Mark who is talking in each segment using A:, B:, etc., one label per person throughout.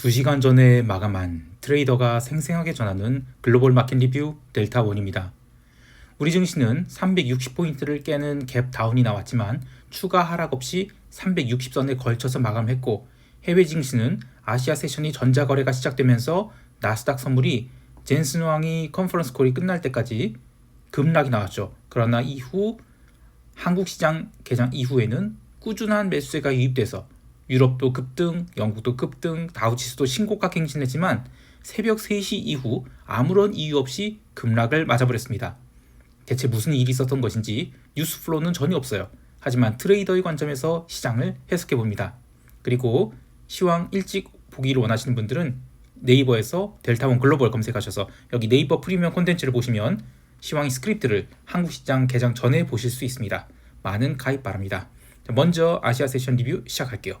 A: 2시간 전에 마감한 트레이더가 생생하게 전하는 글로벌 마켓 리뷰 델타원입니다. 우리 증시는 360포인트를 깨는 갭 다운이 나왔지만 추가 하락 없이 360선에 걸쳐서 마감했고, 해외 증시는 아시아 세션이 전자거래가 시작되면서 나스닥 선물이 젠슨 왕이 컨퍼런스 콜이 끝날 때까지 급락이 나왔죠. 그러나 이후 한국 시장 개장 이후에는 꾸준한 매수세가 유입돼서 유럽도 급등, 영국도 급등, 다우지수도 신고가 갱신했지만 새벽 3시 이후 아무런 이유 없이 급락을 맞아버렸습니다. 대체 무슨 일이 있었던 것인지 뉴스 플로우는 전혀 없어요. 하지만 트레이더의 관점에서 시장을 해석해봅니다. 그리고 시황 일찍 보기를 원하시는 분들은 네이버에서 델타원 글로벌 검색하셔서 여기 네이버 프리미엄 콘텐츠를 보시면 시황 스크립트를 한국 시장 개장 전에 보실 수 있습니다. 많은 가입 바랍니다. 먼저 아시아 세션 리뷰 시작할게요.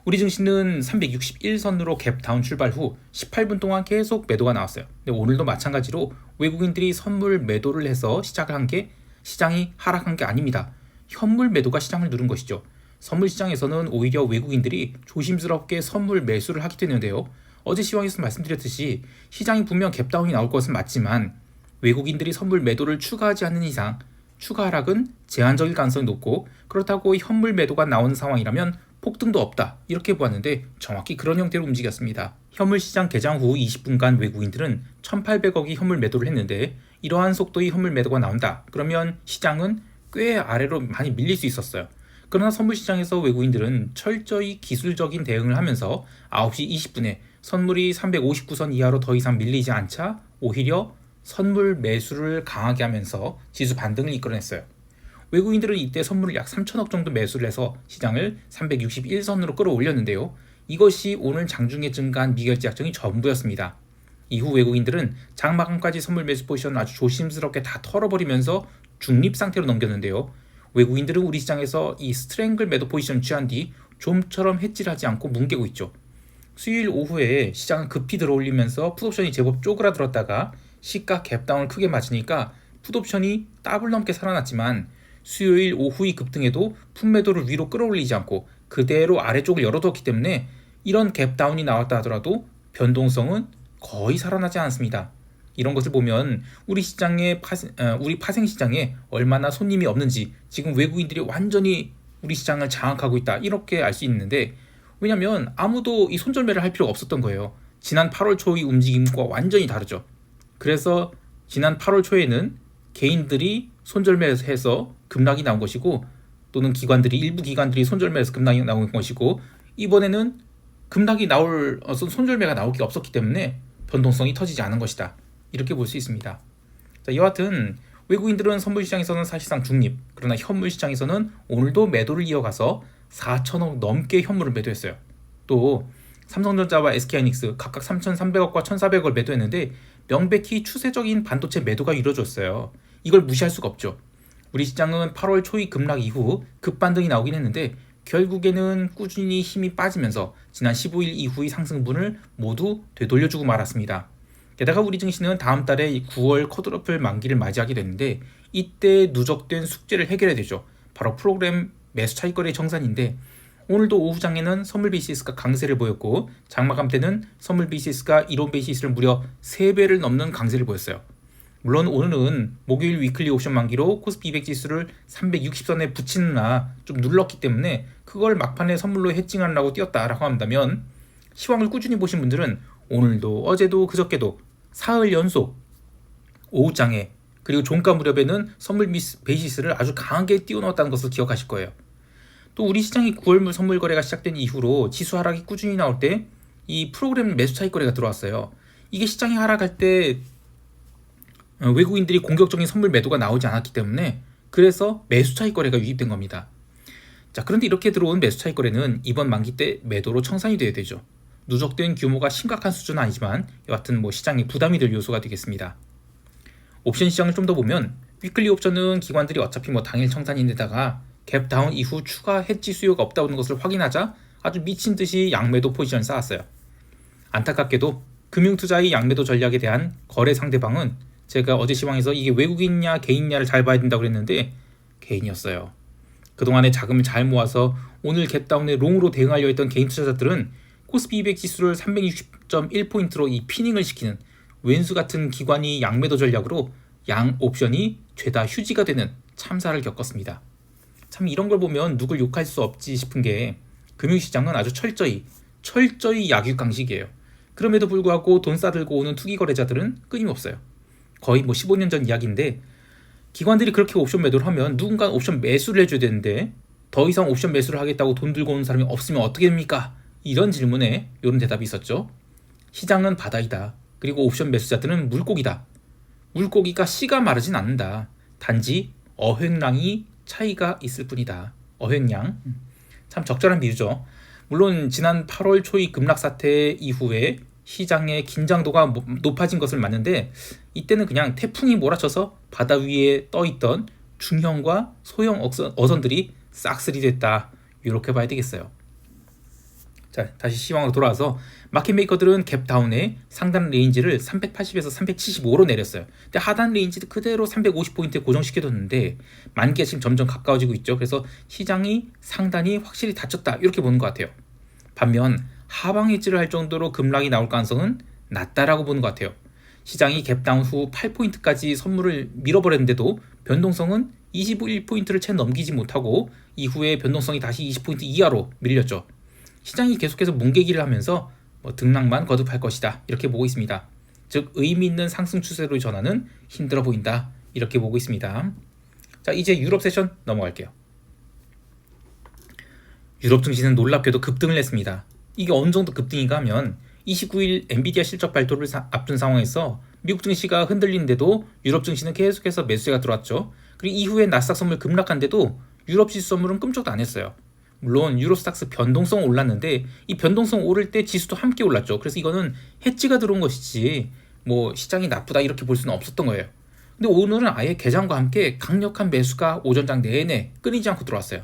A: 우리 증시는 361선으로 갭 다운 출발 후 18분 동안 계속 매도가 나왔어요. 근데 오늘도 마찬가지로 외국인들이 선물 매도를 해서 시작을 한 게 시장이 하락한 게 아닙니다. 현물 매도가 시장을 누른 것이죠. 선물 시장에서는 오히려 외국인들이 조심스럽게 선물 매수를 하게 되는데요. 어제 시황에서 말씀드렸듯이 시장이 분명 갭 다운이 나올 것은 맞지만 외국인들이 선물 매도를 추가하지 않는 이상 추가 하락은 제한적일 가능성이 높고, 그렇다고 현물 매도가 나오는 상황이라면 폭등도 없다, 이렇게 보았는데 정확히 그런 형태로 움직였습니다. 현물 시장 개장 후 20분간 외국인들은 1,800억이 현물 매도를 했는데, 이러한 속도의 현물 매도가 나온다 그러면 시장은 꽤 아래로 많이 밀릴 수 있었어요. 그러나 선물 시장에서 외국인들은 철저히 기술적인 대응을 하면서 9시 20분에 선물이 359선 이하로 더 이상 밀리지 않자 오히려 선물 매수를 강하게 하면서 지수 반등을 이끌어냈어요. 외국인들은 이때 선물을 약 3천억 정도 매수를 해서 시장을 361선으로 끌어올렸는데요. 이것이 오늘 장중에 증가한 미결제 약정이 전부였습니다. 이후 외국인들은 장마감까지 선물 매수 포지션을 아주 조심스럽게 다 털어버리면서 중립 상태로 넘겼는데요. 외국인들은 우리 시장에서 이 스트랭글 매도 포지션을 취한 뒤 좀처럼 해질하지 않고 뭉개고 있죠. 수요일 오후에 시장은 급히 들어올리면서 풋옵션이 제법 쪼그라들었다가 시가 갭다운을 크게 맞으니까 풋옵션이 더블 넘게 살아났지만 수요일 오후의 급등에도 풋매도를 위로 끌어올리지 않고 그대로 아래쪽을 열어두었기 때문에 이런 갭다운이 나왔다 하더라도 변동성은 거의 살아나지 않습니다. 이런 것을 보면 우리 파생 시장에 얼마나 손님이 없는지, 지금 외국인들이 완전히 우리 시장을 장악하고 있다, 이렇게 알 수 있는데, 왜냐면 아무도 이 손절매를 할 필요가 없었던 거예요. 지난 8월 초의 움직임과 완전히 다르죠. 그래서 지난 8월 초에는 개인들이 손절매해서 급락이 나온 것이고, 또는 일부 기관들이 손절매해서 급락이 나온 것이고, 이번에는 손절매가 나올 게 없었기 때문에 변동성이 터지지 않은 것이다, 이렇게 볼 수 있습니다. 자, 여하튼 외국인들은 선물 시장에서는 사실상 중립, 그러나 현물 시장에서는 오늘도 매도를 이어가서 4천억 넘게 현물을 매도했어요. 또 삼성전자와 SK하이닉스 각각 3,300억과 1,400억을 매도했는데 명백히 추세적인 반도체 매도가 이루어졌어요. 이걸 무시할 수가 없죠. 우리 시장은 8월 초의 급락 이후 급반등이 나오긴 했는데 결국에는 꾸준히 힘이 빠지면서 지난 15일 이후의 상승분을 모두 되돌려주고 말았습니다. 게다가 우리 증시는 다음 달에 9월 컷오프 만기를 맞이하게 되는데 이때 누적된 숙제를 해결해야 되죠. 바로 프로그램 매수 차익거래 정산인데, 오늘도 오후장에는 선물 베이시스가 강세를 보였고 장마감 때는 선물 베이시스가 이론 베이시스를 무려 3배를 넘는 강세를 보였어요. 물론 오늘은 목요일 위클리 옵션 만기로 코스피 200 지수를 360선에 붙이느라 좀 눌렀기 때문에 그걸 막판에 선물로 해칭하려고 뛰었다라고 한다면, 시황을 꾸준히 보신 분들은 오늘도 어제도 그저께도 사흘 연속 오후장에 그리고 종가 무렵에는 선물 베이시스를 아주 강하게 띄워넣었다는 것을 기억하실 거예요. 또 우리 시장이 9월물 선물 거래가 시작된 이후로 지수 하락이 꾸준히 나올 때 이 프로그램 매수 차익 거래가 들어왔어요. 이게 시장이 하락할 때 외국인들이 공격적인 선물 매도가 나오지 않았기 때문에 그래서 매수 차익 거래가 유입된 겁니다. 자, 그런데 이렇게 들어온 매수 차익 거래는 이번 만기 때 매도로 청산이 돼야 되죠. 누적된 규모가 심각한 수준은 아니지만 여하튼 시장이 부담이 될 요소가 되겠습니다. 옵션 시장을 좀 더 보면 위클리 옵션은 기관들이 어차피 당일 청산인데다가 갭 다운 이후 추가 해지 수요가 없다는 것을 확인하자 아주 미친 듯이 양매도 포지션 쌓았어요. 안타깝게도 금융투자의 양매도 전략에 대한 거래 상대방은 제가 어제 시황에서 이게 외국인냐 개인냐를 잘 봐야 된다고 그랬는데 개인이었어요. 그동안에 자금을 잘 모아서 오늘 갭다운에 롱으로 대응하려 했던 개인 투자자들은 코스피 200 지수를 360.1포인트로 이 피닝을 시키는 왼수 같은 기관이 양매도 전략으로 양 옵션이 죄다 휴지가 되는 참사를 겪었습니다. 참 이런 걸 보면 누굴 욕할 수 없지 싶은 게 금융시장은 아주 철저히 약육강식이에요. 그럼에도 불구하고 돈 싸들고 오는 투기 거래자들은 끊임없어요. 거의 15년 전 이야기인데 기관들이 그렇게 옵션 매도를 하면 누군가 옵션 매수를 해줘야 되는데 더 이상 옵션 매수를 하겠다고 돈 들고 오는 사람이 없으면 어떻게 됩니까? 이런 질문에 이런 대답이 있었죠. 시장은 바다이다. 그리고 옵션 매수자들은 물고기다. 물고기가 씨가 마르진 않는다. 단지 어획량이 차이가 있을 뿐이다. 어획량. 참 적절한 비유죠. 물론 지난 8월 초의 급락 사태 이후에 시장의 긴장도가 높아진 것을 맞는데 이때는 그냥 태풍이 몰아쳐서 바다 위에 떠있던 중형과 소형 어선들이 싹쓸이 됐다. 이렇게 봐야 되겠어요. 자, 다시 시황으로 돌아와서 마켓메이커들은 갭다운의 상단 레인지를 380에서 375로 내렸어요. 근데 하단 레인지도 그대로 350포인트에 고정시켜뒀는데 만기가 지금 점점 가까워지고 있죠. 그래서 시장이 상단이 확실히 닫혔다 이렇게 보는 것 같아요. 반면 하방 엣지를 할 정도로 급락이 나올 가능성은 낮다라고 보는 것 같아요. 시장이 갭다운 후 8포인트까지 선물을 밀어버렸는데도 변동성은 21포인트를 채 넘기지 못하고 이후에 변동성이 다시 20포인트 이하로 밀렸죠. 시장이 계속해서 뭉개기를 하면서 등락만 거듭할 것이다 이렇게 보고 있습니다. 즉 의미 있는 상승 추세로 전환은 힘들어 보인다 이렇게 보고 있습니다. 자, 이제 유럽 세션 넘어갈게요. 유럽 증시는 놀랍게도 급등을 했습니다. 이게 어느 정도 급등인가 하면 29일 엔비디아 실적 발표를 앞둔 상황에서 미국 증시가 흔들리는데도 유럽 증시는 계속해서 매수세가 들어왔죠. 그리고 이후에 나스닥 선물 급락한데도 유럽 지수 선물은 끔찍도 안 했어요. 물론 유로스탁스 변동성 올랐는데 이 변동성 오를 때 지수도 함께 올랐죠. 그래서 이거는 해지가 들어온 것이지 시장이 나쁘다 이렇게 볼 수는 없었던 거예요. 근데 오늘은 아예 개장과 함께 강력한 매수가 오전장 내내 끊이지 않고 들어왔어요.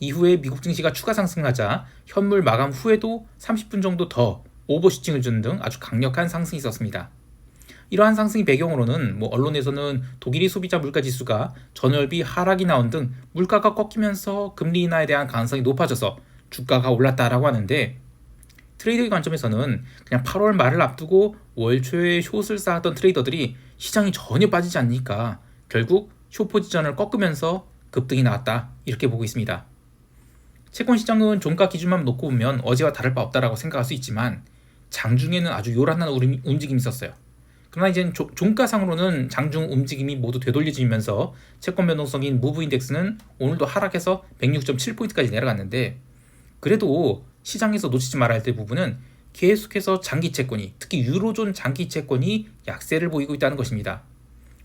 A: 이후에 미국 증시가 추가 상승하자 현물 마감 후에도 30분 정도 더 오버슈팅을 주는 등 아주 강력한 상승이 있었습니다. 이러한 상승의 배경으로는 언론에서는 독일의 소비자 물가지수가 전월비 하락이 나온 등 물가가 꺾이면서 금리 인하에 대한 가능성이 높아져서 주가가 올랐다라고 하는데 트레이더의 관점에서는 그냥 8월 말을 앞두고 월 초에 숏을 쌓았던 트레이더들이 시장이 전혀 빠지지 않으니까 결국 숏 포지션을 꺾으면서 급등이 나왔다 이렇게 보고 있습니다. 채권 시장은 종가 기준만 놓고 보면 어제와 다를 바 없다라고 생각할 수 있지만 장중에는 아주 요란한 움직임이 있었어요. 그러나 이제 종가상으로는 장중 움직임이 모두 되돌려지면서 채권 변동성인 무브 인덱스는 오늘도 하락해서 106.7포인트까지 내려갔는데 그래도 시장에서 놓치지 말아야 할 부분은 계속해서 장기 채권이 특히 유로존 장기 채권이 약세를 보이고 있다는 것입니다.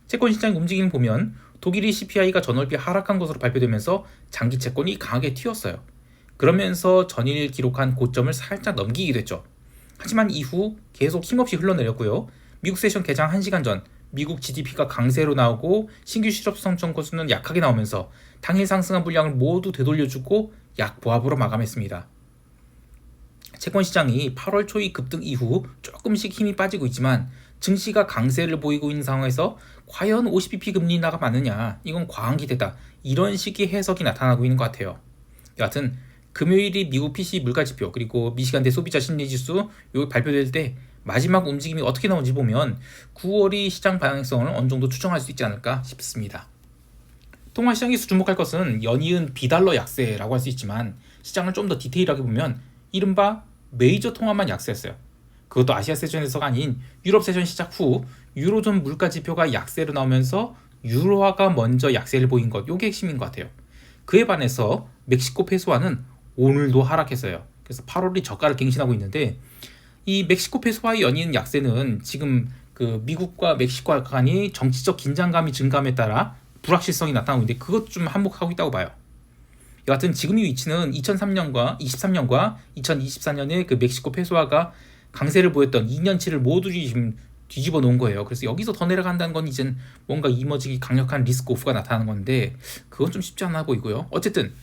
A: 채권 시장 움직임을 보면 독일의 CPI가 전월비 하락한 것으로 발표되면서 장기 채권이 강하게 튀었어요. 그러면서 전일 기록한 고점을 살짝 넘기기도 했죠. 하지만 이후 계속 힘없이 흘러내렸고요. 미국 세션 개장 1시간 전 미국 GDP가 강세로 나오고 신규 실업 성장 건수는 약하게 나오면서 당일 상승한 물량을 모두 되돌려주고 약보합으로 마감했습니다. 채권 시장이 8월 초의 급등 이후 조금씩 힘이 빠지고 있지만 증시가 강세를 보이고 있는 상황에서 과연 50bp 금리 인하가 맞느냐 이건 과한 기대다 이런 식의 해석이 나타나고 있는 것 같아요. 여하튼 금요일이 미국 PC 물가지표 그리고 미시간대 소비자 심리지수 요 발표될 때 마지막 움직임이 어떻게 나오는지 보면 9월이 시장 방향성을 어느 정도 추정할 수 있지 않을까 싶습니다. 통화시장에서 주목할 것은 연이은 비달러 약세라고 할 수 있지만 시장을 좀 더 디테일하게 보면 이른바 메이저 통화만 약세였어요. 그것도 아시아 세션에서가 아닌 유럽 세션 시작 후 유로존 물가지표가 약세로 나오면서 유로화가 먼저 약세를 보인 것 이게 핵심인 것 같아요. 그에 반해서 멕시코 페소화는 오늘도 하락했어요. 그래서 8월이 저가를 갱신하고 있는데 이 멕시코 페소화의 연이은 약세는 지금 그 미국과 멕시코 간이 정치적 긴장감이 증감에 따라 불확실성이 나타나고 있는데 그것 좀 한몫하고 있다고 봐요. 여하튼 지금의 위치는 2023년과 2024년에 그 멕시코 페소화가 강세를 보였던 2년치를 모두 지금 뒤집어 놓은 거예요. 그래서 여기서 더 내려간다는 건 이젠 뭔가 이머징이 강력한 리스크 오프가 나타나는 건데 그건 좀 쉽지 않아 보이고요. 어쨌든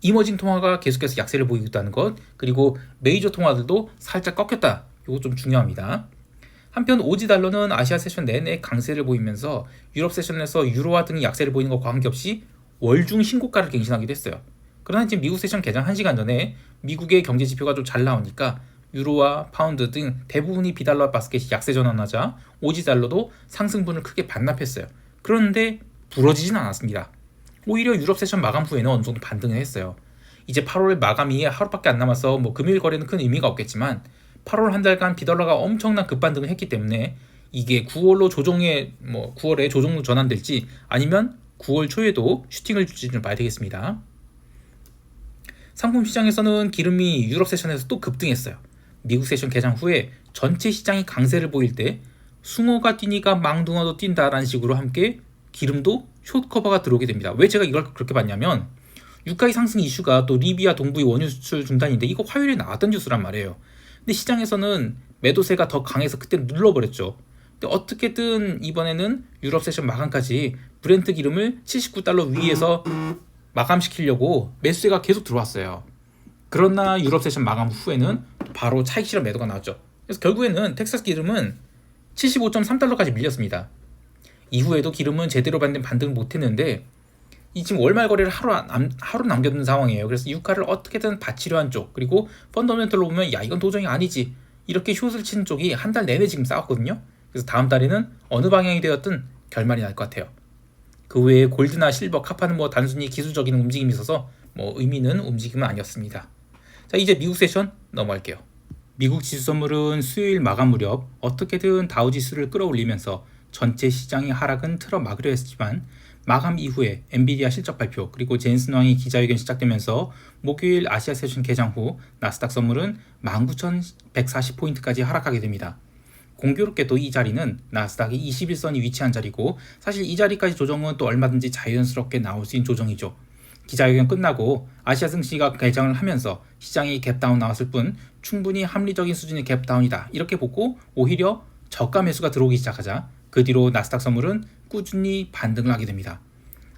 A: 이머징 통화가 계속해서 약세를 보이고 있다는 것 그리고 메이저 통화들도 살짝 꺾였다. 이거 좀 중요합니다. 한편 오지 달러는 아시아 세션 내내 강세를 보이면서 유럽 세션에서 유로화 등이 약세를 보이는 것과 관계없이 월중 신고가를 갱신하기도 했어요. 그러나 지금 미국 세션 개장 1시간 전에 미국의 경제 지표가 좀 잘 나오니까 유로와 파운드 등 대부분이 비달러 바스켓이 약세 전환하자 오지달러도 상승분을 크게 반납했어요. 그런데 부러지진 않았습니다. 오히려 유럽 세션 마감 후에는 어느 정도 반등을 했어요. 이제 8월 마감이 하루밖에 안 남아서 금요일 거래는 큰 의미가 없겠지만 8월 한 달간 비달러가 엄청난 급반등을 했기 때문에 이게 9월에 조정로 전환될지 아니면 9월 초에도 슈팅을 줄지 좀 봐야 되겠습니다. 상품 시장에서는 기름이 유럽 세션에서 또 급등했어요. 미국 세션 개장 후에 전체 시장이 강세를 보일 때 숭어가 뛰니까 망둥어도 뛴다라는 식으로 함께 기름도 숏커버가 들어오게 됩니다. 왜 제가 이걸 그렇게 봤냐면 유가의 상승 이슈가 또 리비아 동부의 원유 수출 중단인데 이거 화요일에 나왔던 뉴스란 말이에요. 근데 시장에서는 매도세가 더 강해서 그때 눌러버렸죠. 근데 어떻게든 이번에는 유럽 세션 마감까지 브렌트 기름을 79달러 위에서 마감시키려고 매수세가 계속 들어왔어요. 그러나 유럽 세션 마감 후에는 바로 차익 실현 매도가 나왔죠. 그래서 결국에는 텍사스 기름은 75.3달러까지 밀렸습니다. 이후에도 기름은 제대로 반등을 못했는데 이 지금 월말 거래를 하루 남겨둔 상황이에요. 그래서 유가를 어떻게든 받치려 한 쪽, 그리고 펀더멘털로 보면 야 이건 도저히 아니지 이렇게 숏을 치는 쪽이 한 달 내내 지금 싸웠거든요. 그래서 다음 달에는 어느 방향이 되었든 결말이 날 것 같아요. 그 외에 골드나 실버, 카파는 단순히 기술적인 움직임이 있어서 의미는 움직임은 아니었습니다. 자, 이제 미국 세션 넘어갈게요. 미국 지수 선물은 수요일 마감 무렵 어떻게든 다우 지수를 끌어올리면서 전체 시장의 하락은 틀어막으려 했지만 마감 이후에 엔비디아 실적 발표 그리고 젠슨 왕이 기자회견 시작되면서 목요일 아시아 세션 개장 후 나스닥 선물은 19,140포인트까지 하락하게 됩니다. 공교롭게도 이 자리는 나스닥이 21선이 위치한 자리고 사실 이 자리까지 조정은 또 얼마든지 자연스럽게 나올 수 있는 조정이죠. 기자회견 끝나고 아시아 증시가 개장을 하면서 시장이 갭다운 나왔을 뿐 충분히 합리적인 수준의 갭다운이다 이렇게 보고 오히려 저가 매수가 들어오기 시작하자 그 뒤로 나스닥 선물은 꾸준히 반등을 하게 됩니다.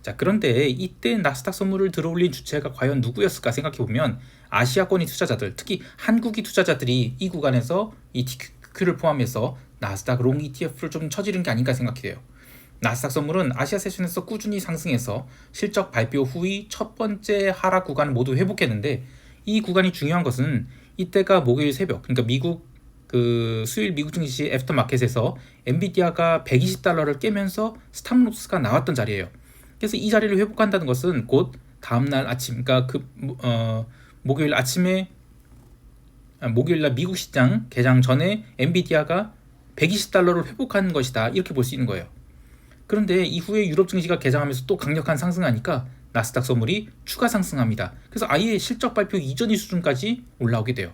A: 자, 그런데 이때 나스닥 선물을 들어올린 주체가 과연 누구였을까 생각해보면 아시아권의 투자자들, 특히 한국이 투자자들이 이 구간에서 이 TQ를 포함해서 나스닥 롱 ETF를 좀 쳐지른 게 아닌가 생각해요. 나스닥 선물은 아시아 세션에서 꾸준히 상승해서 실적 발표 후의 첫 번째 하락 구간을 모두 회복했는데 이 구간이 중요한 것은 이때가 목요일 새벽, 그러니까 수요일 미국 증시 애프터마켓에서 엔비디아가 120달러를 깨면서 스탑로스가 나왔던 자리예요. 그래서 이 자리를 회복한다는 것은 곧 다음날 아침, 그러니까 목요일 날 미국 시장 개장 전에 엔비디아가 120달러를 회복한 것이다 이렇게 볼 수 있는 거예요. 그런데 이후에 유럽 증시가 개장하면서 또 강력한 상승하니까 나스닥 선물이 추가 상승합니다. 그래서 아예 실적 발표 이전의 수준까지 올라오게 돼요.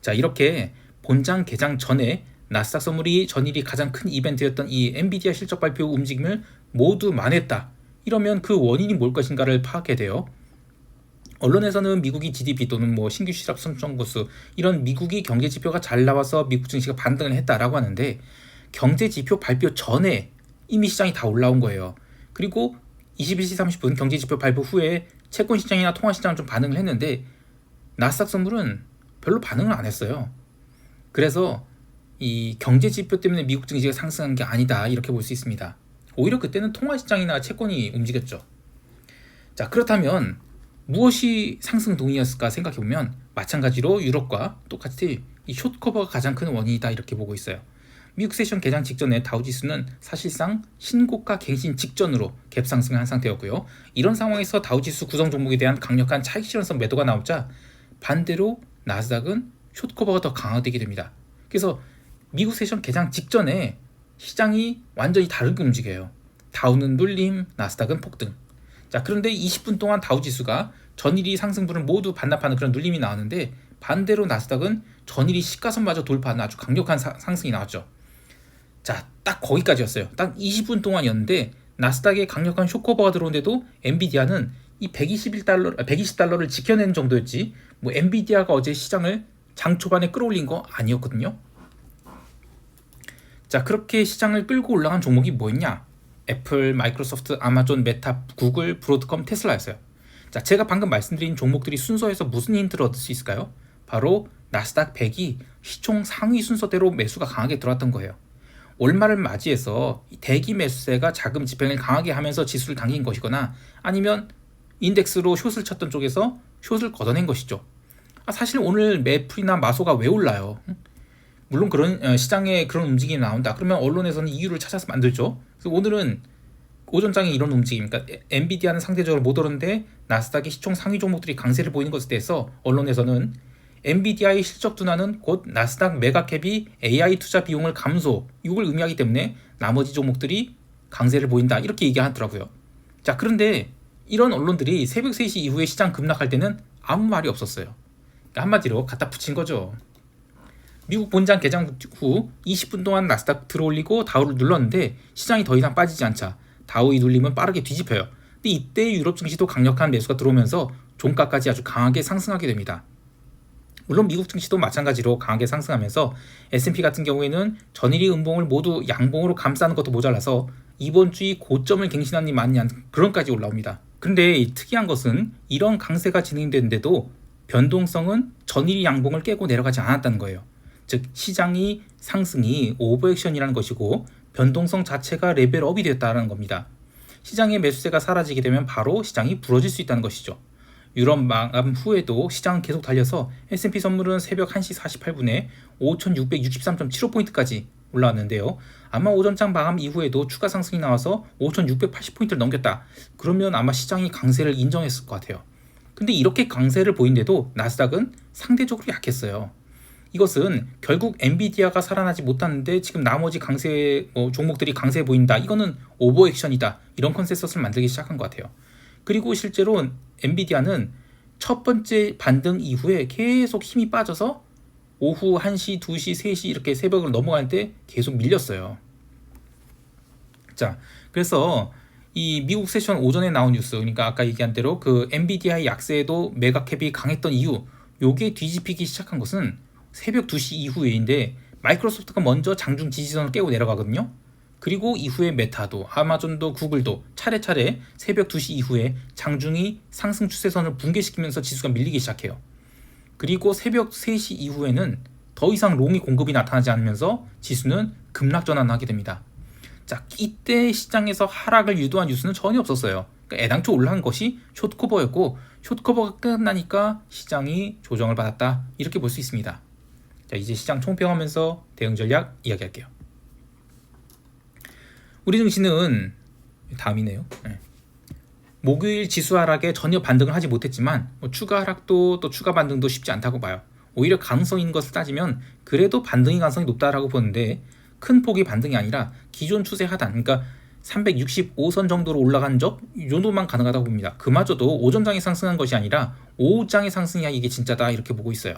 A: 자, 이렇게 본장 개장 전에 나스닥 선물이 전일이 가장 큰 이벤트였던 이 엔비디아 실적 발표 움직임을 모두 만회했다. 이러면 그 원인이 뭘 것인가를 파악해야 돼요. 언론에서는 미국이 GDP 또는 신규 실업 선정 건수 이런 미국이 경제 지표가 잘 나와서 미국 증시가 반등을 했다라고 하는데 경제 지표 발표 전에 이미 시장이 다 올라온 거예요. 그리고 21시 30분 경제 지표 발표 후에 채권 시장이나 통화 시장은 좀 반응을 했는데 나스닥 선물은 별로 반응을 안 했어요. 그래서 이 경제 지표 때문에 미국 증시가 상승한 게 아니다 이렇게 볼 수 있습니다. 오히려 그때는 통화 시장이나 채권이 움직였죠. 자, 그렇다면 무엇이 상승 동이었을까 생각해보면 마찬가지로 유럽과 똑같이 이 숏커버가 가장 큰 원인이다 이렇게 보고 있어요. 미국 세션 개장 직전에 다우지수는 사실상 신고가 갱신 직전으로 갭 상승한 상태였고요. 이런 상황에서 다우지수 구성 종목에 대한 강력한 차익 실현성 매도가 나오자 반대로 나스닥은 숏커버가 더 강화되게 됩니다. 그래서 미국 세션 개장 직전에 시장이 완전히 다르게 움직여요. 다우는 눌림, 나스닥은 폭등. 자, 그런데 20분 동안 다우지수가 전일이 상승분을 모두 반납하는 그런 눌림이 나왔는데 반대로 나스닥은 전일이 시가선마저 돌파하는 아주 강력한 상승이 나왔죠. 자, 딱 거기까지였어요. 딱 20분 동안이었는데 나스닥에 강력한 숏커버가 들어오는데도 엔비디아는 이 120달러를 지켜내는 정도였지 엔비디아가 어제 시장을 장 초반에 끌어올린 거 아니었거든요. 자, 그렇게 시장을 끌고 올라간 종목이 뭐였냐? 애플, 마이크로소프트, 아마존, 메타, 구글, 브로드컴, 테슬라였어요. 자, 제가 방금 말씀드린 종목들이 순서에서 무슨 힌트를 얻을 수 있을까요? 바로 나스닥 100이 시총 상위 순서대로 매수가 강하게 들어왔던 거예요. 월말을 맞이해서 대기 매수세가 자금 집행을 강하게 하면서 지수를 당긴 것이거나 아니면 인덱스로 숏을 쳤던 쪽에서 숏을 걷어낸 것이죠. 사실 오늘 매풀이나 마소가 왜 올라요? 물론 그런 시장에 그런 움직임이 나온다. 그러면 언론에서는 이유를 찾아서 만들죠. 그래서 오늘은 오전장에 이런 움직임, 그러니까 엔비디아는 상대적으로 못 오르는데 나스닥의 시총 상위 종목들이 강세를 보이는 것에 대해서 언론에서는 엔비디아의 실적 둔화는 곧 나스닥 메가캡이 AI 투자 비용을 감소, 이걸 의미하기 때문에 나머지 종목들이 강세를 보인다, 이렇게 얘기하더라고요. 자, 그런데 이런 언론들이 새벽 3시 이후에 시장 급락할 때는 아무 말이 없었어요. 그러니까 한마디로 갖다 붙인 거죠. 미국 본장 개장 후 20분 동안 나스닥 들어올리고 다우를 눌렀는데 시장이 더 이상 빠지지 않자 다우의 눌림은 빠르게 뒤집혀요. 근데 이때 유럽 증시도 강력한 매수가 들어오면서 종가까지 아주 강하게 상승하게 됩니다. 물론 미국 증시도 마찬가지로 강하게 상승하면서 S&P 같은 경우에는 전일의 음봉을 모두 양봉으로 감싸는 것도 모자라서 이번 주의 고점을 갱신하니 마냥 그런까지 올라옵니다. 그런데 특이한 것은 이런 강세가 진행되는데도 변동성은 전일의 양봉을 깨고 내려가지 않았다는 거예요. 즉 시장이 상승이 오버액션이라는 것이고 변동성 자체가 레벨업이 됐다는 겁니다. 시장의 매수세가 사라지게 되면 바로 시장이 부러질 수 있다는 것이죠. 유럽 마감 후에도 시장은 계속 달려서 S&P 선물은 새벽 1시 48분에 5663.75포인트까지 올라왔는데요. 아마 오전장 마감 이후에도 추가 상승이 나와서 5680포인트를 넘겼다. 그러면 아마 시장이 강세를 인정했을 것 같아요. 근데 이렇게 강세를 보인데도 나스닥은 상대적으로 약했어요. 이것은 결국 엔비디아가 살아나지 못하는데 지금 나머지 강세 종목들이 강세 보인다, 이거는 오버액션이다, 이런 컨센서스를 만들기 시작한 것 같아요. 그리고 실제로 엔비디아는 첫 번째 반등 이후에 계속 힘이 빠져서 오후 1시, 2시, 3시 이렇게 새벽으로 넘어갈 때 계속 밀렸어요. 자, 그래서 이 미국 세션 오전에 나온 뉴스, 그러니까 아까 얘기한 대로 그 엔비디아의 약세에도 메가캡이 강했던 이유, 요게 뒤집히기 시작한 것은 새벽 2시 이후에인데 마이크로소프트가 먼저 장중 지지선을 깨고 내려가거든요. 그리고 이후에 메타도, 아마존도, 구글도 차례차례 새벽 2시 이후에 장중이 상승 추세선을 붕괴시키면서 지수가 밀리기 시작해요. 그리고 새벽 3시 이후에는 더 이상 롱이 공급이 나타나지 않으면서 지수는 급락 전환하게 됩니다. 자, 이때 시장에서 하락을 유도한 뉴스는 전혀 없었어요. 그러니까 애당초 올라간 것이 숏커버였고 숏커버가 끝나니까 시장이 조정을 받았다, 이렇게 볼 수 있습니다. 자, 이제 시장 총평하면서 대응 전략 이야기할게요. 우리 증시는 다음이네요. 목요일 지수 하락에 전혀 반등을 하지 못했지만 추가 하락도 또 추가 반등도 쉽지 않다고 봐요. 오히려 가능성 있는 것을 따지면 그래도 반등의 가능성이 높다라고 보는데 큰 폭의 반등이 아니라 기존 추세 하단, 그러니까 365선 정도로 올라간 적, 이 정도만 가능하다고 봅니다. 그마저도 오전장에 상승한 것이 아니라 오후장에 상승이야 이게 진짜다, 이렇게 보고 있어요.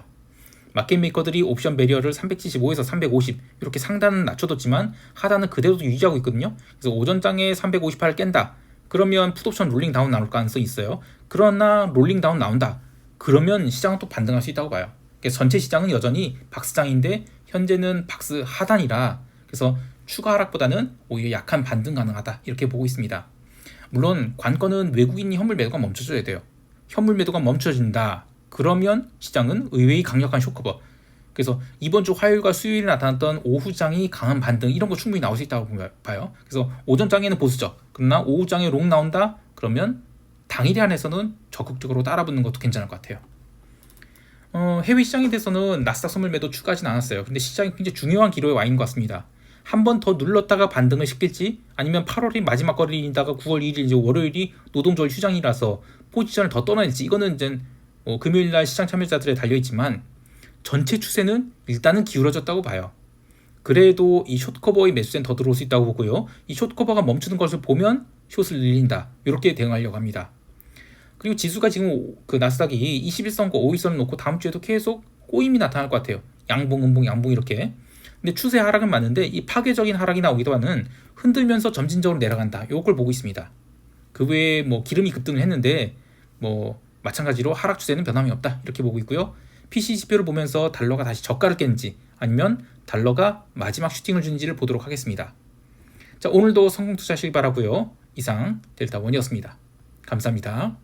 A: 마켓 메이커들이 옵션 배리어를 375에서 350 이렇게 상단은 낮춰뒀지만 하단은 그대로 유지하고 있거든요. 그래서 오전장에 358을 깬다, 그러면 풋옵션 롤링 다운 나올 가능성이 있어요. 그러나 롤링 다운 나온다, 그러면 시장은 또 반등할 수 있다고 봐요. 그래서 전체 시장은 여전히 박스장인데 현재는 박스 하단이라, 그래서 추가 하락보다는 오히려 약한 반등 가능하다, 이렇게 보고 있습니다. 물론 관건은 외국인이 현물 매도가 멈춰줘야 돼요. 현물 매도가 멈춰진다, 그러면 시장은 의외의 강력한 쇼커버, 그래서 이번 주 화요일과 수요일에 나타났던 오후장이 강한 반등, 이런 거 충분히 나올 수 있다고 봐요. 그래서 오전장에는 보수적, 그러나 오후장에 롱 나온다, 그러면 당일에 한해서는 적극적으로 따라붙는 것도 괜찮을 것 같아요. 해외 시장에 대해서는 나스닥 선물 매도 추가하진 않았어요. 근데 시장이 굉장히 중요한 기로에 와 있는 것 같습니다. 한 번 더 눌렀다가 반등을 시킬지, 아니면 8월이 마지막 거래일이다가 9월 1일 이제 월요일이 노동절 휴장이라서 포지션을 더 떠날지, 이거는 이제 금요일날 시장 참여자들에 달려있지만 전체 추세는 일단은 기울어졌다고 봐요. 그래도 이 숏커버의 매수세는 더 들어올 수 있다고 보고요. 이 숏커버가 멈추는 것을 보면 숏을 늘린다, 이렇게 대응하려고 합니다. 그리고 지수가 지금 그 나스닥이 21선과 5일선을 놓고 다음 주에도 계속 꼬임이 나타날 것 같아요. 양봉, 음봉, 양봉 이렇게. 근데 추세 하락은 맞는데 이 파괴적인 하락이 나오기보다는 흔들면서 점진적으로 내려간다, 요걸 보고 있습니다. 그 외에 기름이 급등을 했는데 마찬가지로 하락 추세는 변함이 없다, 이렇게 보고 있고요. PC 지표를 보면서 달러가 다시 저가를 깼는지, 아니면 달러가 마지막 슈팅을 주는지를 보도록 하겠습니다. 자, 오늘도 성공 투자하시기 바라고요. 이상 델타원이었습니다. 감사합니다.